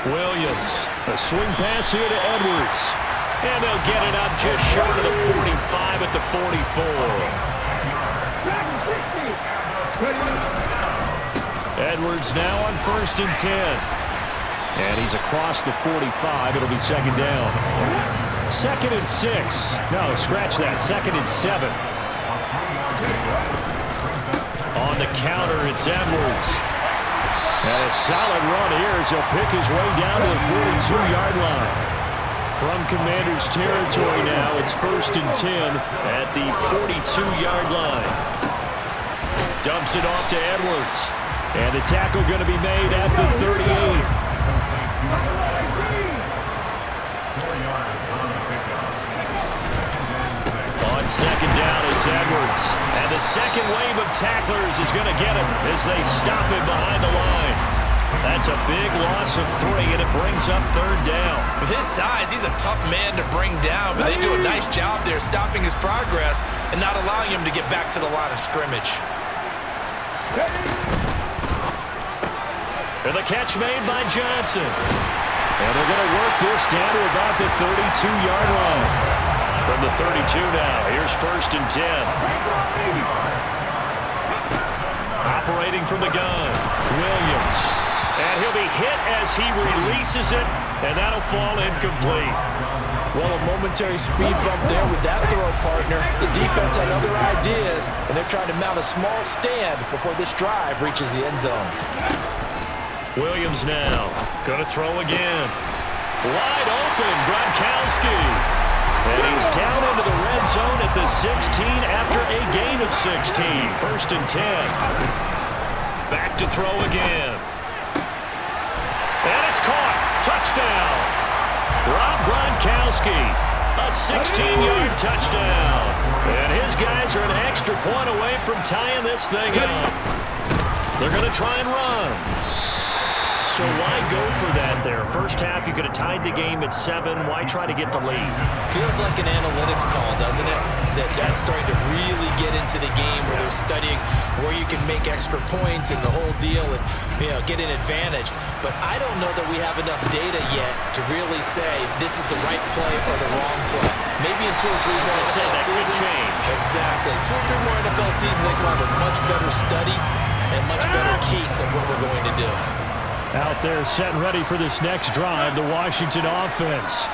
Williams, a swing pass here to Edwards. And they'll get it up just short of the 45 at the 44. Edwards now on 1st and 10. And he's across the 45. It'll be 2nd down. 2nd and 6. No, scratch that. 2nd and 7. On the counter, it's Edwards. And a solid run here as he'll pick his way down to the 42-yard line. From Commanders territory now, it's 1st and 10 at the 42-yard line. Dumps it off to Edwards. And the tackle going to be made at the 38. On 2nd down, it's Edwards. And the second wave of tacklers is going to get him as they stop him behind the line. That's a big loss of 3, and it brings up 3rd down. With his size, he's a tough man to bring down, but they do a nice job there stopping his progress and not allowing him to get back to the line of scrimmage. And the catch made by Johnson. And they're going to work this down to about the 32-yard line. From the 32 now, here's 1st and 10. Operating from the gun, Williams. And he'll be hit as he releases it, and that'll fall incomplete. Well, a momentary speed bump there with that throw, partner. The defense had other ideas, and they're trying to mount a small stand before this drive reaches the end zone. Williams now, going to throw again. Wide open, Gronkowski. And he's down into the red zone at the 16 after a gain of 16. 1st and 10. Back to throw again. And it's caught. Touchdown. Rob Gronkowski. A 16-yard touchdown. And his guys are an extra point away from tying this thing up. They're going to try and run. So why go for that there? First half, you could have tied the game at 7. Why try to get the lead? Feels like an analytics call, doesn't it? That's starting to really get into the game where they're studying where you can make extra points and the whole deal and, get an advantage. But I don't know that we have enough data yet to really say this is the right play or the wrong play. Maybe in 2 or 3 more NFL seasons. Change. Exactly. 2 or 3 more NFL seasons, they can have a much better study and much better case of what we're going to do. Out there set and ready for this next drive, the Washington offense.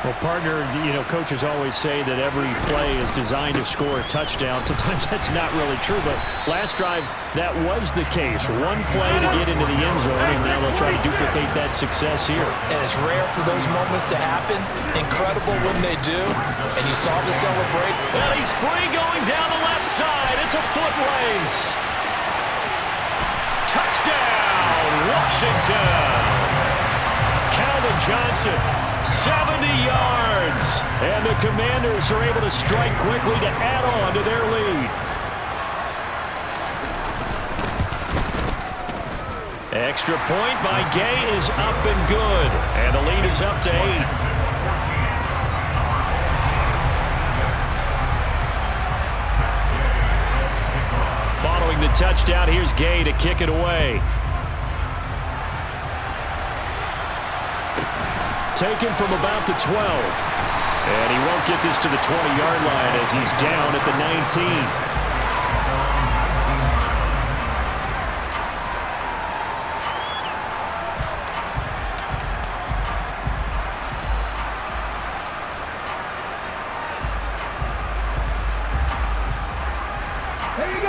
Well, partner, coaches always say that every play is designed to score a touchdown. Sometimes that's not really true, but last drive, that was the case. One play to get into the end zone, and now they'll try to duplicate that success here. And it's rare for those moments to happen. Incredible when they do. And you saw the celebrate. Well, he's free going down the left side. It's a foot race. Touchdown, Washington. Calvin Johnson, 70 yards. And the Commanders are able to strike quickly to add on to their lead. Extra point by Gay is up and good. And the lead is up to 8. Following the touchdown, here's Gay to kick it away. Taken from about the 12. And he won't get this to the 20-yard line as he's down at the 19.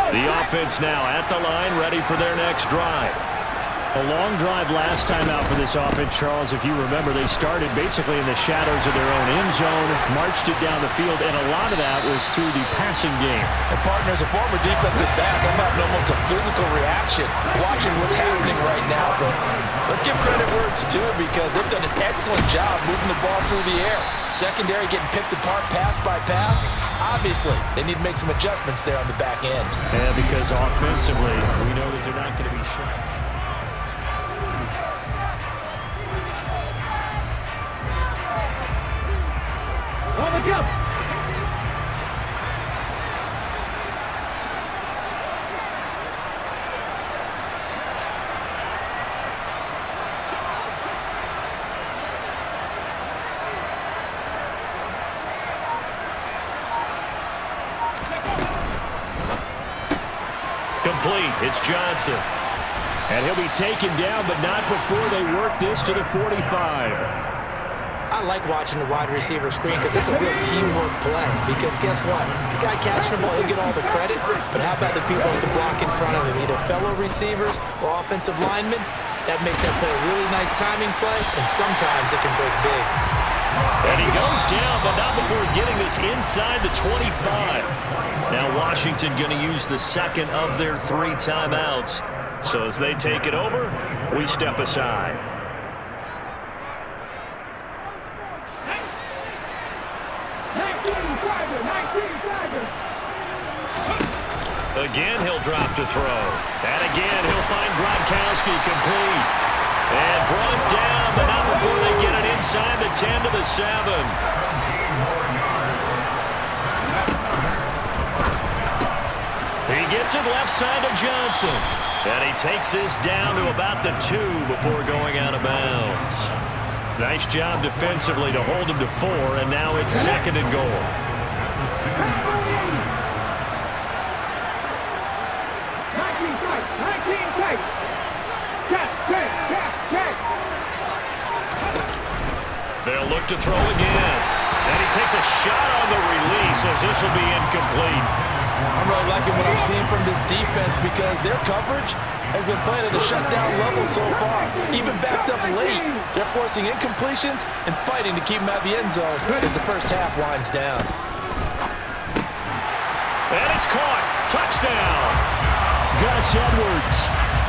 The offense now at the line, ready for their next drive. A long drive last time out for this offense, Charles. If you remember, they started basically in the shadows of their own end zone, marched it down the field, and a lot of that was through the passing game. And partners, a former defensive back, I'm having almost a physical reaction watching what's happening right now. But let's give credit where it's due because they've done an excellent job moving the ball through the air. Secondary getting picked apart pass by pass. Obviously, they need to make some adjustments there on the back end. Yeah, because offensively, we know that they're not going to be shot. On the jump. incomplete. It's Johnson. And he'll be taken down, but not before they work this to the 45. I like watching the wide receiver screen because it's a real teamwork play. Because guess what? The guy catching the ball, he'll get all the credit. But how about the people to block in front of him, either fellow receivers or offensive linemen? That makes that play a really nice timing play, and sometimes it can break big. And he goes down, but not before getting this inside the 25. Now Washington going to use the second of their 3 timeouts. So as they take it over, we step aside. Again, he'll drop to throw. And again, he'll find Gronkowski complete. And brought down, but not before they get it inside the 10 to the 7. He gets it left side to Johnson. And he takes this down to about the 2 before going out of bounds. Nice job defensively to hold him to 4, and now it's 2nd and goal. They'll look to throw again. And he takes a shot on the release as this will be incomplete. I'm really liking what I'm seeing from this defense because their coverage has been playing at a shutdown level so far. Even backed up late, they're forcing incompletions and fighting to keep them out of the end zone as the first half winds down. And it's caught. Touchdown. Gus Edwards.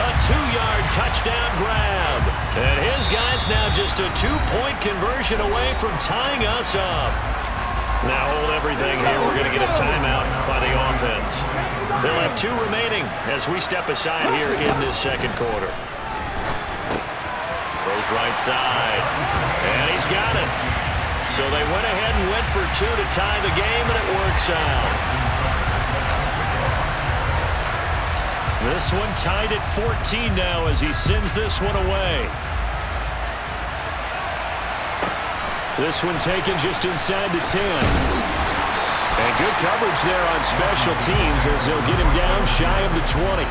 A 2-yard touchdown grab. And his guys now just a 2-point conversion away from tying us up. Now hold everything here. We're going to get a timeout by the offense. They'll have 2 remaining as we step aside here in this second quarter. Goes right side. And he's got it. So they went ahead and went for 2 to tie the game, and it works out. This one tied at 14 now as he sends this one away. This one taken just inside the 10. And good coverage there on special teams as they'll get him down shy of the 20.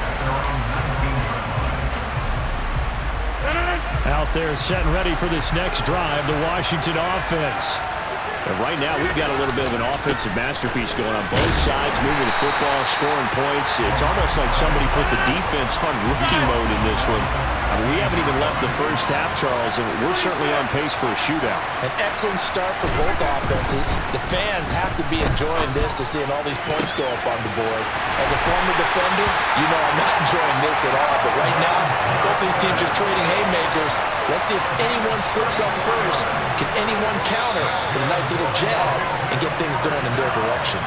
Out there setting ready for this next drive, the Washington offense. And right now, we've got a little bit of an offensive masterpiece going on both sides, moving the football, scoring points. It's almost like somebody put the defense on rookie mode in this one. I mean, we haven't even left the first half, Charles, and we're certainly on pace for a shootout. An excellent start for both offenses. The fans have to be enjoying this to seeing all these points go up on the board. As a former defender, you know I'm not enjoying this at all. But right now, both these teams are trading haymakers. Let's see if anyone slips up first. Can anyone counter with a nice little jab and get things going in their direction?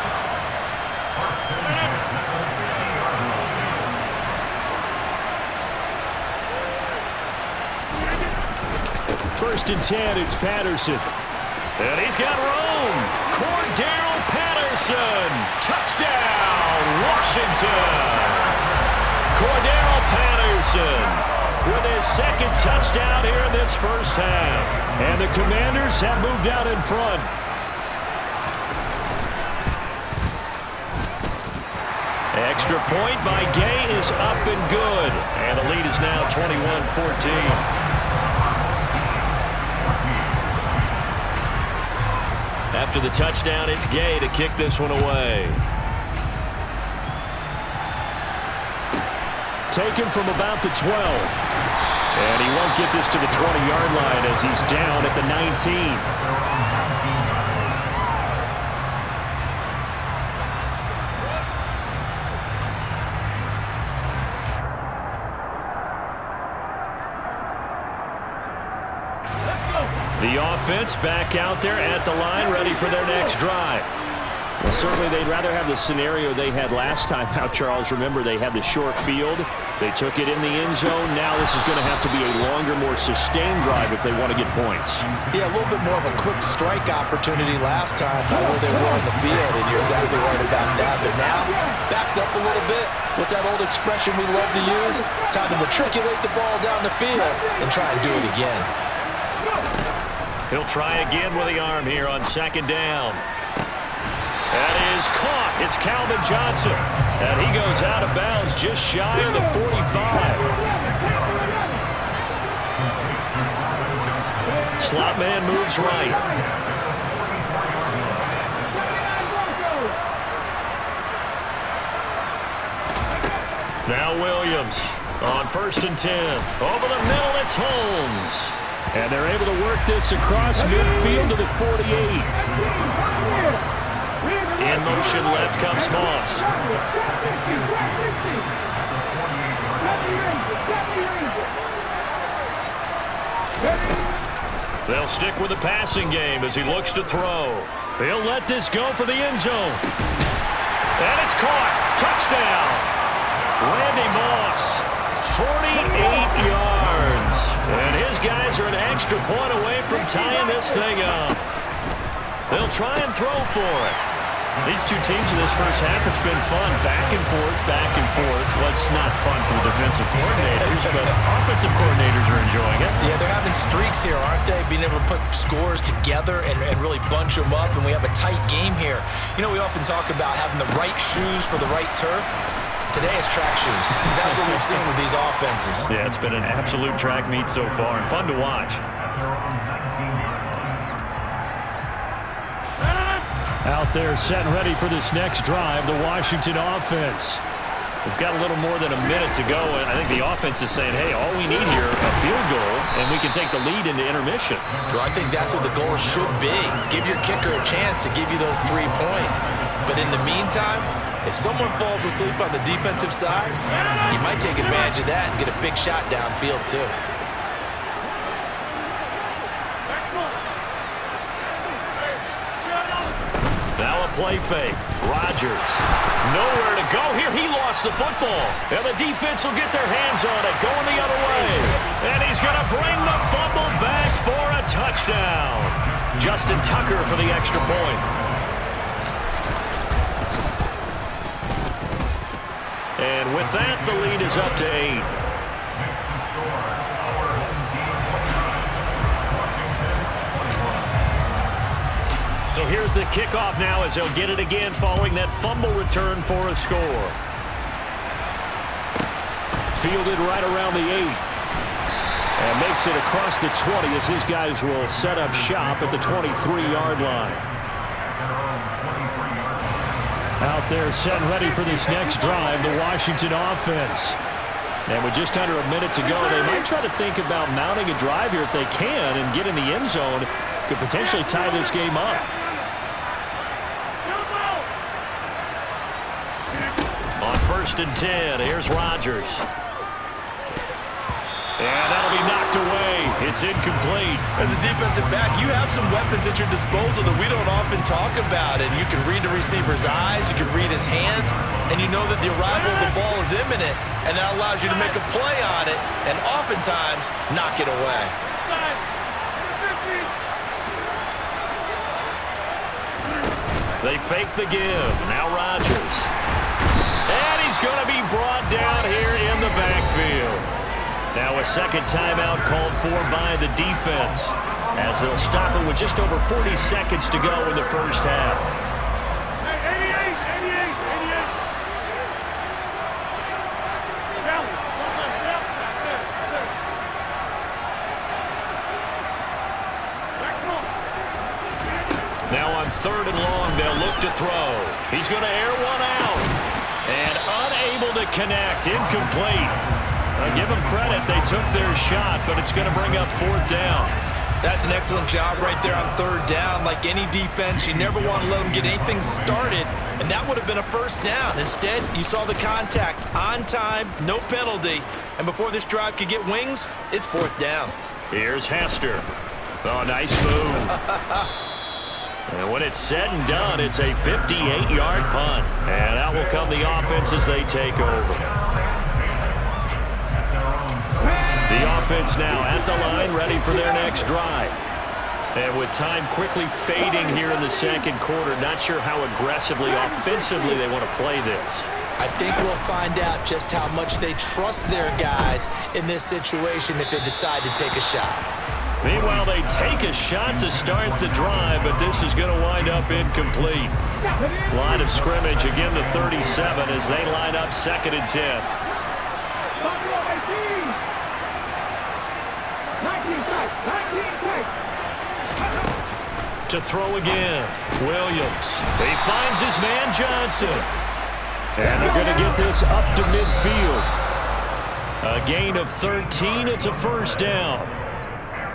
First and 10, it's Patterson. And he's got room. Cordero Patterson. Touchdown, Washington. Cordero Patterson with his second touchdown here in this first half. And the Commanders have moved out in front. Extra point by Gay is up and good. And the lead is now 21-14. After the touchdown, it's Gay to kick this one away. Taken from about the 12. And he won't get this to the 20-yard line as he's down at the 19. The offense back out there at the line, ready for their next drive. Well, certainly they'd rather have the scenario they had last time out, Charles. Remember, they had the short field. They took it in the end zone. Now this is going to have to be a longer, more sustained drive if they want to get points. Yeah, a little bit more of a quick strike opportunity last time by where they were in the field, and you're exactly right about that. But now, backed up a little bit. What's that old expression we love to use? Time to matriculate the ball down the field and try and do it again. He'll try again with the arm here on second down. That is caught. It's Calvin Johnson. And he goes out of bounds just shy of the 45. Slot man moves right. Now Williams on 1st and 10. Over the middle, it's Holmes. And they're able to work this across midfield to the 48. In motion left comes Moss. They'll stick with the passing game as he looks to throw. He'll let this go for the end zone. And it's caught. Touchdown. Randy Moss, 48 yards. And his guys are an extra point away from tying this thing up. They'll try and throw for it. These two teams in this first half, it's been fun. Back and forth, back and forth. Well, it's not fun for the defensive coordinators, but offensive coordinators are enjoying it. Yeah, they're having streaks here, aren't they? Being able to put scores together and really bunch them up, and we have a tight game here. You know, we often talk about having the right shoes for the right turf. Today it's track shoes. That's what we've seen with these offenses. Yeah, it's been an absolute track meet so far and fun to watch. Out there set and ready for this next drive, the Washington offense. We've got a little more than a minute to go, and I think the offense is saying, hey, all we need here, a field goal, and we can take the lead into intermission. Well, I think that's what the goal should be. Give your kicker a chance to give you those 3 points. But in the meantime, if someone falls asleep on the defensive side, you might take advantage of that and get a big shot downfield, too. Now a play fake. Rodgers. Nowhere to go here. He lost the football. And the defense will get their hands on it, going the other way. And he's going to bring the fumble back for a touchdown. Justin Tucker for the extra point. And with that, the lead is up to 8. So here's the kickoff now as they'll get it again following that fumble return for a score. Fielded right around the 8. And makes it across the 20 as his guys will set up shop at the 23-yard line. Out there set and ready for this next drive, the Washington offense. And with just under a minute to go, they might try to think about mounting a drive here if they can and get in the end zone. Could potentially tie this game up. On 1st and 10, here's Rodgers. And that'll be knocked away. It's incomplete. As a defensive back, you have some weapons at your disposal that we don't often talk about. And you can read the receiver's eyes, you can read his hands, and you know that the arrival of the ball is imminent, and that allows you to make a play on it and oftentimes knock it away. They fake the give. Now Rodgers. And he's going to be brought down here in the backfield. Now a second timeout called for by the defense as they'll stop it with just over 40 seconds to go in the first half. Now on 3rd and long, they'll look to throw. He's going to air one out. And unable to connect. Incomplete. Give them credit. They took their shot, but it's going to bring up 4th down. That's an excellent job right there on 3rd down. Like any defense, you never want to let them get anything started, and that would have been a 1st down. Instead, you saw the contact on time, no penalty, and before this drive could get wings, it's 4th down. Here's Hester. Oh, nice move. And when it's said and done, it's a 58-yard punt. And out will come the offense as they take over. The offense now at the line, ready for their next drive. And with time quickly fading here in the second quarter, not sure how aggressively, offensively they want to play this. I think we'll find out just how much they trust their guys in this situation if they decide to take a shot. Meanwhile, they take a shot to start the drive, but this is going to wind up incomplete. Line of scrimmage, again the 37 as they line up 2nd and 10. To throw again, Williams. He finds his man Johnson. And they're going to get this up to midfield. A gain of 13, it's a first down.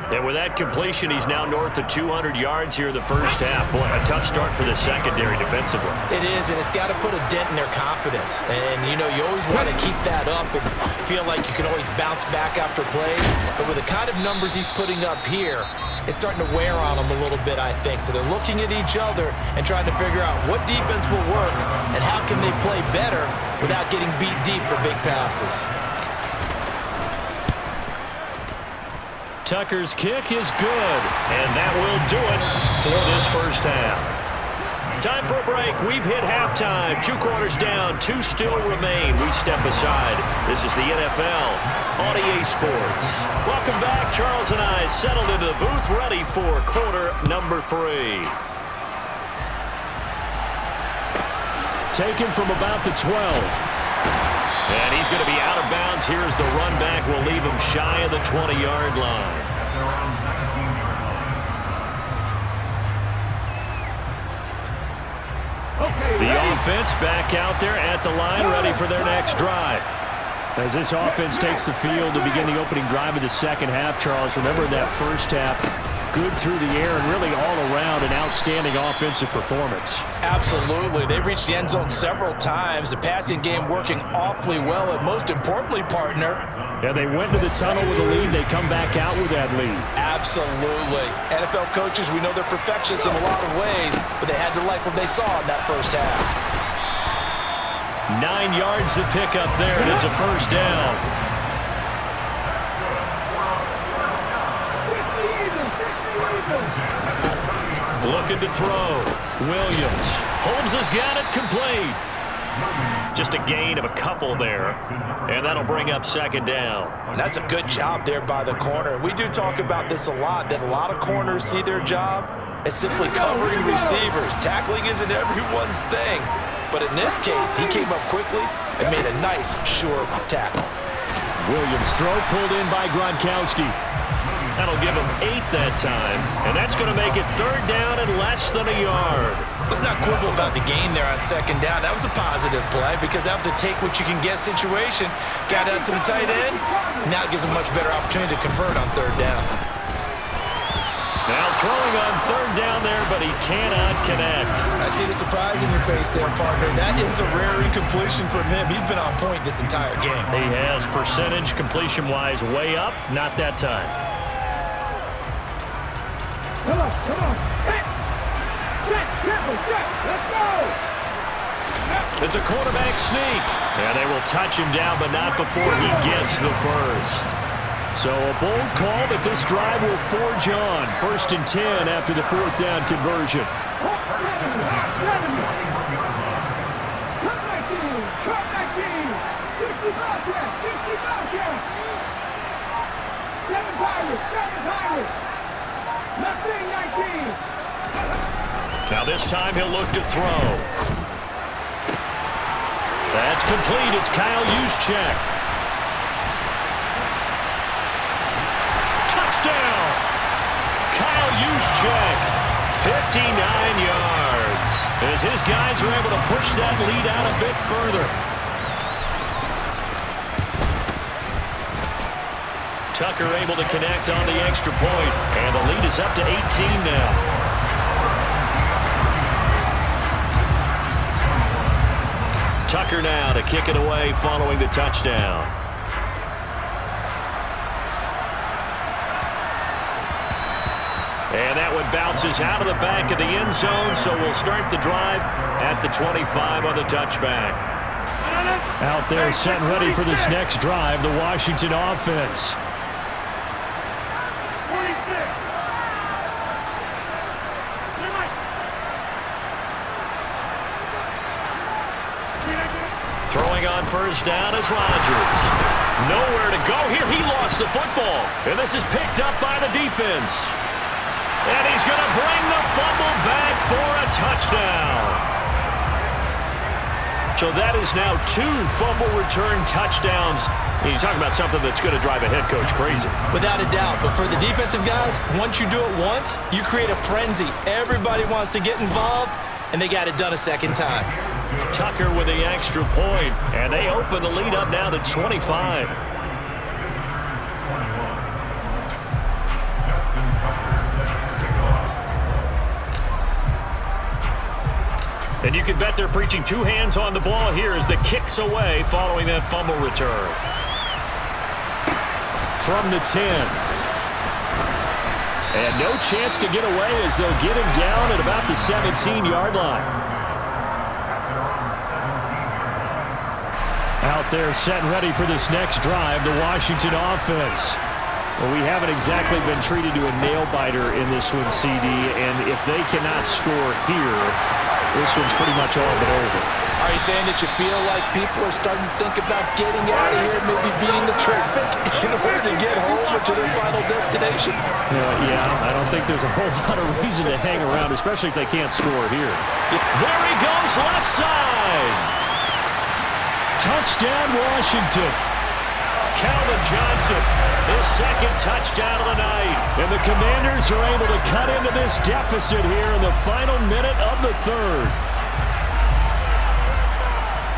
And with that completion, he's now north of 200 yards here in the first half. Boy, a tough start for the secondary defensively. It is, and it's got to put a dent in their confidence. And, you know, you always want to keep that up and feel like you can always bounce back after plays. But with the kind of numbers he's putting up here, it's starting to wear on them a little bit, I think. So they're looking at each other and trying to figure out what defense will work and how can they play better without getting beat deep for big passes. Tucker's kick is good, and that will do it for this first half. Time for a break. We've hit halftime. 2 quarters down, 2 still remain. We step aside. This is the NFL on EA Sports. Welcome back. Charles and I settled into the booth, ready for quarter number 3. Taken from about the 12. And he's going to be out of bounds here as the run back will leave him shy of the 20-yard line. The offense back out there at the line, ready for their next drive. As this offense takes the field to begin the opening drive of the second half, Charles, remember that first half, good through the air and really all around an outstanding offensive performance. Absolutely. They reached the end zone several times. The passing game working awfully well, and most importantly, partner. Yeah, they went to the tunnel with a lead. They come back out with that lead. Absolutely. NFL coaches, we know they're perfectionists in a lot of ways, but they had to like what they saw in that first half. 9 yards to pick up there, and it's a first down. Looking to throw. Williams. Holmes has got it complete. Just a gain of a couple there. And that'll bring up 2nd down. And that's a good job there by the corner. We do talk about this a lot, that a lot of corners see their job as simply covering receivers. Tackling isn't everyone's thing. But in this case, he came up quickly and made a nice, sure tackle. Williams' throw pulled in by Gronkowski. That'll give him 8 that time, and that's going to make it 3rd down and less than a yard. Let's not quibble about the gain there on 2nd down. That was a positive play because that was a take-what-you-can-get situation. Got out to the tight end. Now it gives him a much better opportunity to convert on 3rd down. Now throwing on 3rd down there, but he cannot connect. I see the surprise in your face there, partner. That is a rare incompletion from him. He's been on point this entire game. He has percentage completion-wise way up. Not that time. Come on. Let's go. It's a quarterback sneak. And they will touch him down, but not before he gets the first. So a bold call, but this drive will forge on. 1st and 10 after the 4th down conversion. Now this time he'll look to throw. That's complete. It's Kyle Juszczyk. Touchdown! Kyle Juszczyk, 59 yards. As his guys are able to push that lead out a bit further. Tucker able to connect on the extra point, and the lead is up to 18 now. Tucker now to kick it away following the touchdown. And that one bounces out of the back of the end zone, so we'll start the drive at the 25 on the touchback. Out there set and ready for this next drive, the Washington offense. Throwing on 1st down is Rodgers. Nowhere to go here. He lost the football. And this is picked up by the defense. And he's going to bring the fumble back for a touchdown. So that is now 2 fumble return touchdowns. And you're talking about something that's going to drive a head coach crazy. Without a doubt. But for the defensive guys, once you do it once, you create a frenzy. Everybody wants to get involved, and they got it done a second time. Tucker with the extra point, and they open the lead up now to 25. And you can bet they're preaching 2 hands on the ball here as the kick's away following that fumble return. From the 10. And no chance to get away as they'll get him down at about the 17-yard line. Out there set and ready for this next drive, the Washington offense. Well, we haven't exactly been treated to a nail-biter in this one, CD, and if they cannot score here, this one's pretty much all but over. Are you saying that you feel like people are starting to think about getting out of here, maybe beating the traffic in order to get home or to their final destination? Yeah, I don't think there's a whole lot of reason to hang around, especially if they can't score here. There he goes, left side. Touchdown, Washington. Calvin Johnson, his second touchdown of the night. And the Commanders are able to cut into this deficit here in the final minute of the third.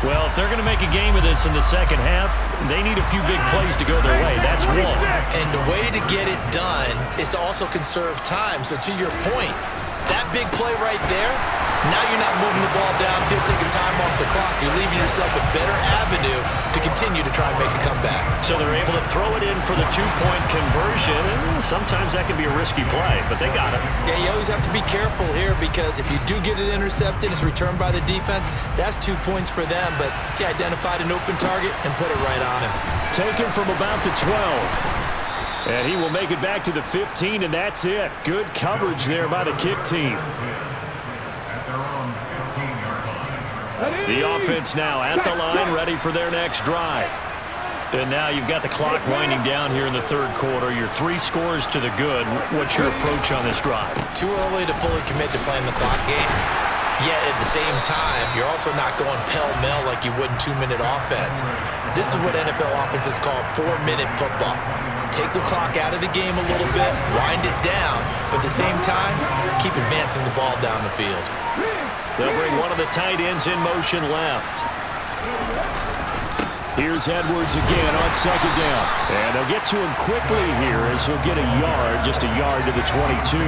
Well, if they're going to make a game of this in the second half, they need a few big plays to go their way. That's one. And the way to get it done is to also conserve time. So to your point, that big play right there, now you're not moving the ball downfield, taking time off the clock. You're leaving yourself a better avenue to continue to try and make a comeback. So they're able to throw it in for the 2-point conversion, and sometimes that can be a risky play, but they got it. Yeah, you always have to be careful here because if you do get it intercepted, it's returned by the defense, that's 2 points for them, but he identified an open target and put it right on him. Taken from about the 12. And he will make it back to the 15, and that's it. Good coverage there by the kick team. The offense now at the line, ready for their next drive. And now you've got the clock winding down here in the third quarter. Your 3 scores to the good. What's your approach on this drive? Too early to fully commit to playing the clock game. Yet at the same time, you're also not going pell-mell like you would in 2-minute offense. This is what NFL offenses call 4-minute football. Take the clock out of the game a little bit, wind it down, but at the same time, keep advancing the ball down the field. They'll bring one of the tight ends in motion left. Here's Edwards again on second down. And they'll get to him quickly here as he'll get a yard, just a yard to the 22.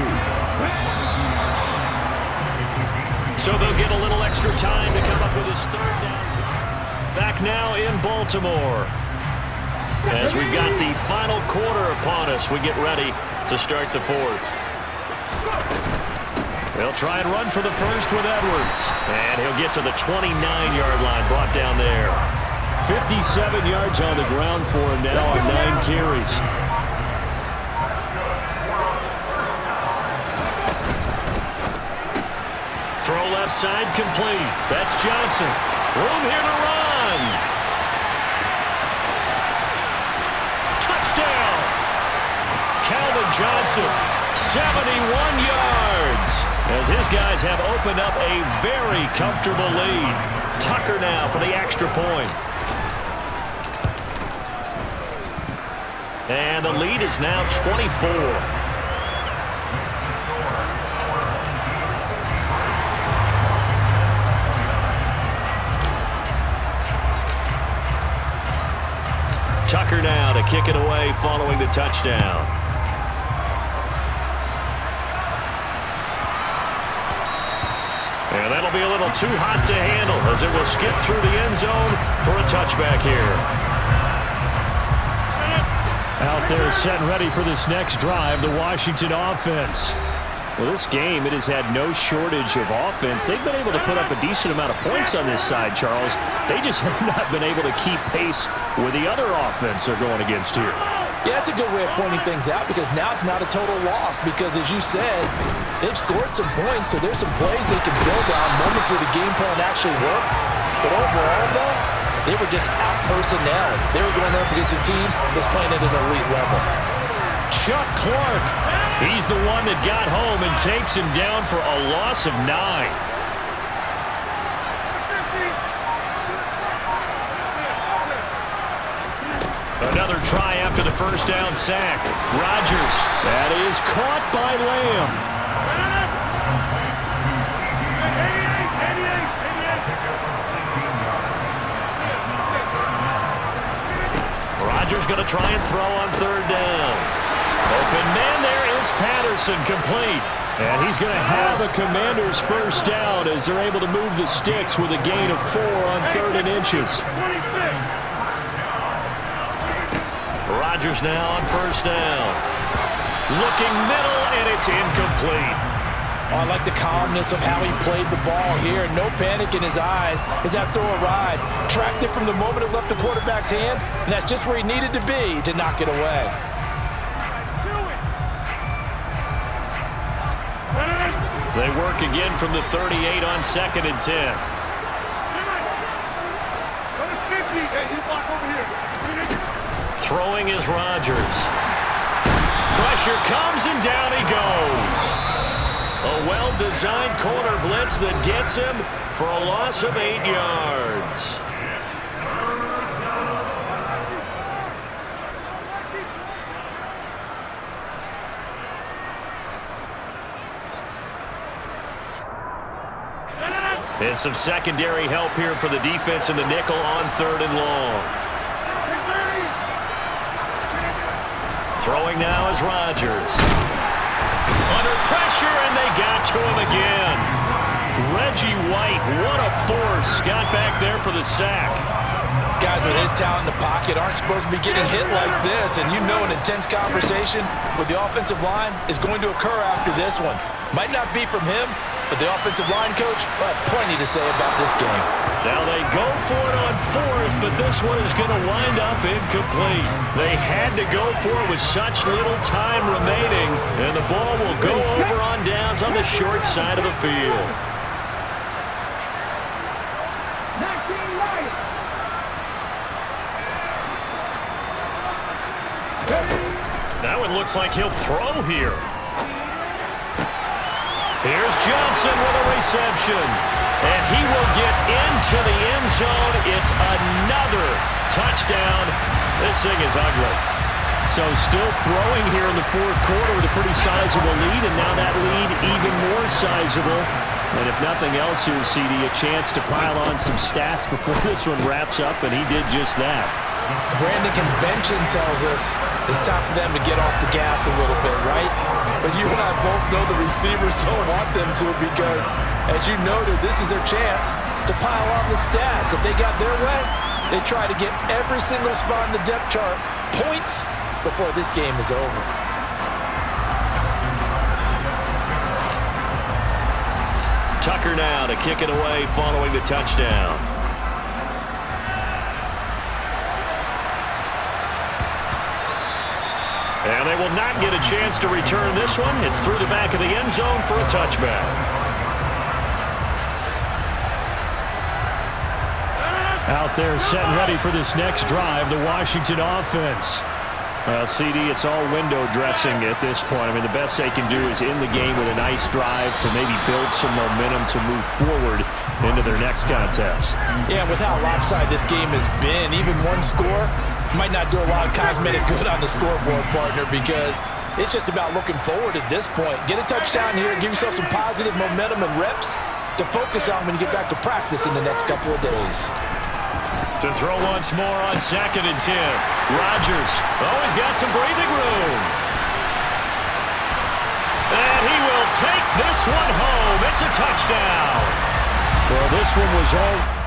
So they'll get a little extra time to come up with his third down. Back now in Baltimore. As we've got the final quarter upon us, we get ready to start the fourth. They'll try and run for the first with Edwards. And he'll get to the 29-yard line, brought down there. 57 yards on the ground for him now on 9 carries. Throw left side complete. That's Johnson. Room here to run. Touchdown. Calvin Johnson, 71 yards. As his guys have opened up a very comfortable lead. Tucker now for the extra point. And the lead is now 24. Tucker now to kick it away following the touchdown. And that'll be a little too hot to handle as it will skip through the end zone for a touchback here. Out there set and ready for this next drive, the Washington offense. Well, this game, it has had no shortage of offense. They've been able to put up a decent amount of points on this side, Charles. They just have not been able to keep pace with the other offense they're going against here. Yeah, that's a good way of pointing things out because now it's not a total loss because, as you said, they've scored some points, so there's some plays they can build on, moments where the game plan actually worked. But overall, though, They were just out personnel. They were going up against a team that's playing at an elite level. Chuck Clark, he's the one that got home and takes him down for a loss of 9. Another try after the first down sack. Rodgers, that is caught by Lamb. Rodgers going to try and throw on third down. Open man there is Patterson, complete. And he's going to have a Commander's first down as they're able to move the sticks with a gain of 4 on 3rd and inches. Rodgers now on first down. Looking middle, and it's incomplete. Oh, I like the calmness of how he played the ball here. No panic in his eyes as that throw arrived. Tracked it from the moment it left the quarterback's hand, and that's just where he needed to be to knock it away. They work again from the 38 on 2nd and 10. Throwing is Rodgers. Pressure comes, and down he goes. A well-designed corner blitz that gets him for a loss of 8 yards. And some secondary help here for the defense in the nickel on 3rd and long. Throwing now is Rodgers. Under pressure, and they got to him again. Reggie White, what a force. Got back there for the sack. Guys with his talent in the pocket aren't supposed to be getting hit like this, and you know an intense conversation with the offensive line is going to occur after this one. Might not be from him, but the offensive line coach will have plenty to say about this game. Now they go for it on 4th, but this one is going to wind up incomplete. They had to go for it with such little time remaining, and the ball will go over on downs on the short side of the field. That one looks like he'll throw here. Here's Johnson with a reception. And he will get into the end zone. It's another touchdown. This thing is ugly. So still throwing here in the 4th quarter with a pretty sizable lead, and now that lead even more sizable. And if nothing else here, CD, a chance to pile on some stats before this one wraps up, and he did just that. Brandon, convention tells us it's time for them to get off the gas a little bit, right? But you and I both know the receivers don't want them to because, as you noted, this is their chance to pile on the stats. If they got their way, they try to get every single spot in the depth chart points before this game is over. Tucker now to kick it away following the touchdown. And they will not get a chance to return this one. It's through the back of the end zone for a touchback. Out there set and ready for this next drive, the Washington offense. Well, CD, it's all window dressing at this point. I mean, the best they can do is in the game with a nice drive to maybe build some momentum to move forward into their next contest. Yeah, with how lopsided this game has been, even one score might not do a lot of cosmetic good on the scoreboard, partner, because it's just about looking forward at this point. Get a touchdown here, give yourself some positive momentum and reps to focus on when you get back to practice in the next couple of days. To throw once more on 2nd and 10. Rodgers, he's got some breathing room. And he will take this one home. It's a touchdown. Well, this one was all